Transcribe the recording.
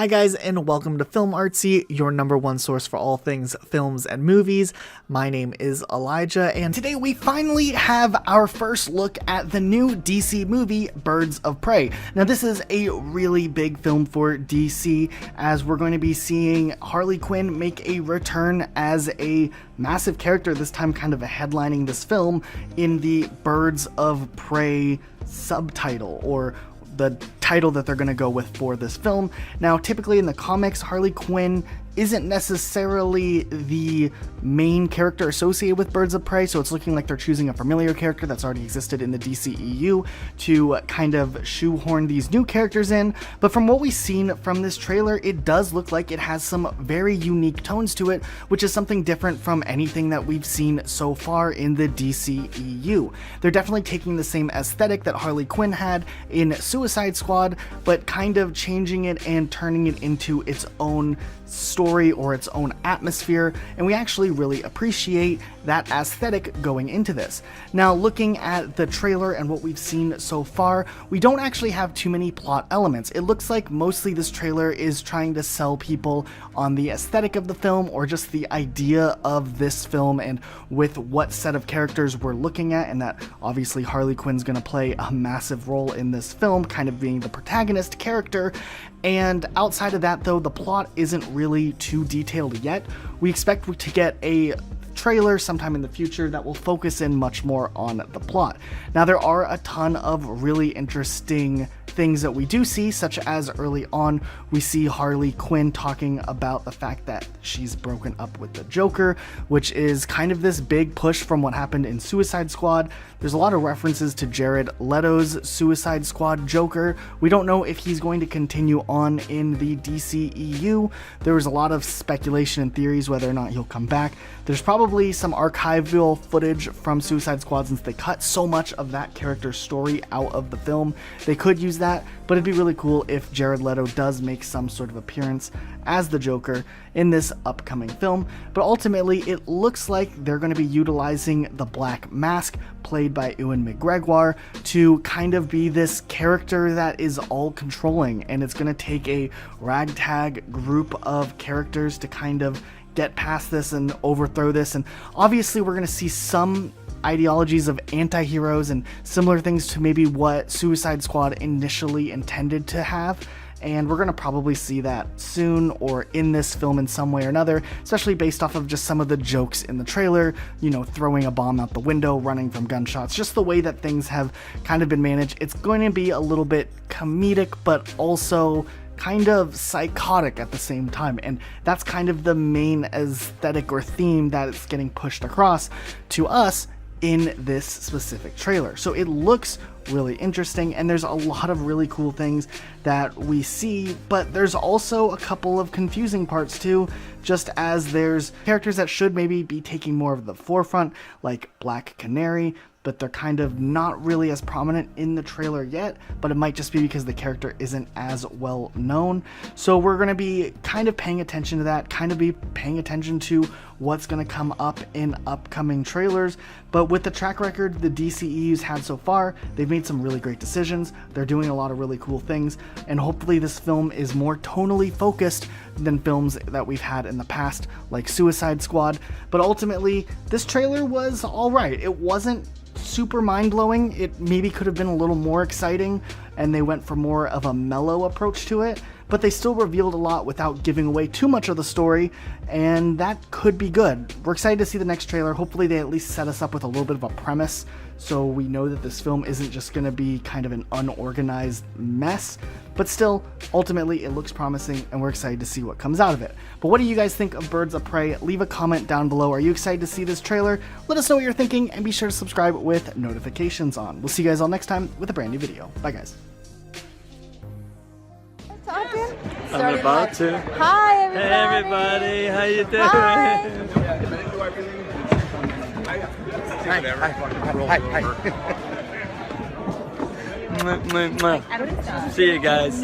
Hi guys, and welcome to Film Artsy, your #1 source for all things films and movies. My name is Elijah, and today we finally have our first look at the new DC movie, Birds of Prey. Now this is a really big film for DC, as we're going to be seeing Harley Quinn make a return as a massive character, this time kind of headlining this film in the Birds of Prey subtitle, or the title that they're going to go with for this film. Now, typically in the comics, Harley Quinn isn't necessarily the main character associated with Birds of Prey, so it's looking like they're choosing a familiar character that's already existed in the DCEU to kind of shoehorn these new characters in. But from what we've seen from this trailer, it does look like it has some very unique tones to it, which is something different from anything that we've seen so far in the DCEU. They're definitely taking the same aesthetic that Harley Quinn had in Suicide Squad, but kind of changing it and turning it into its own story or its own atmosphere, and we actually really appreciate that aesthetic going into this. Now, looking at the trailer and what we've seen so far, we don't actually have too many plot elements. It looks like mostly this trailer is trying to sell people on the aesthetic of the film, or just the idea of this film and with what set of characters we're looking at, and that obviously Harley Quinn's going to play a massive role in this film, kind of being the protagonist character. And outside of that, though, the plot isn't really too detailed yet. We expect to get a trailer sometime in the future that will focus in much more on the plot. Now, there are a ton of really interesting things that we do see, such as early on we see Harley Quinn talking about the fact that she's broken up with the Joker, which is kind of this big push from what happened in Suicide Squad. There's a lot of references to Jared Leto's Suicide Squad Joker. We don't know if he's going to continue on in the DCEU. There was a lot of speculation and theories whether or not he'll come back. There's probably some archival footage from Suicide Squad, since they cut so much of that character's story out of the film. They could use that, but it'd be really cool if Jared Leto does make some sort of appearance as the Joker in this upcoming film. But ultimately, it looks like they're going to be utilizing the Black Mask, played by Ewan McGregor, to kind of be this character that is all controlling, and it's going to take a ragtag group of characters to kind of get past this and overthrow this. And obviously we're going to see some ideologies of anti-heroes and similar things to maybe what Suicide Squad initially intended to have, and we're going to probably see that soon or in this film in some way or another, especially based off of just some of the jokes in the trailer, you know, throwing a bomb out the window, running from gunshots, just the way that things have kind of been managed. It's going to be a little bit comedic, but also kind of psychotic at the same time, and that's kind of the main aesthetic or theme that it's getting pushed across to us in this specific trailer. So it looks really interesting, and there's a lot of really cool things that we see, but there's also a couple of confusing parts too, just as there's characters that should maybe be taking more of the forefront, like Black Canary, but they're kind of not really as prominent in the trailer yet, but it might just be because the character isn't as well known. So we're going to be kind of paying attention to that, kind of be paying attention to what's going to come up in upcoming trailers. But with the track record the DCEU's had so far, they've made some really great decisions. They're doing a lot of really cool things, and hopefully this film is more tonally focused than films that we've had in the past, like Suicide Squad. But ultimately, this trailer was alright. It wasn't super mind-blowing. It maybe could have been a little more exciting, and they went for more of a mellow approach to it, but they still revealed a lot without giving away too much of the story, and that could be good. We're excited to see the next trailer. Hopefully they at least set us up with a little bit of a premise, so we know that this film isn't just going to be kind of an unorganized mess, but still, ultimately, it looks promising, and we're excited to see what comes out of it. But what do you guys think of Birds of Prey? Leave a comment down below. Are you excited to see this trailer? Let us know what you're thinking, and be sure to subscribe with notifications on. We'll see you guys all next time with a brand new video. Bye, guys. I'm about to. Hi, everybody. Hey, everybody. How you doing? Hi. Hi. See you guys.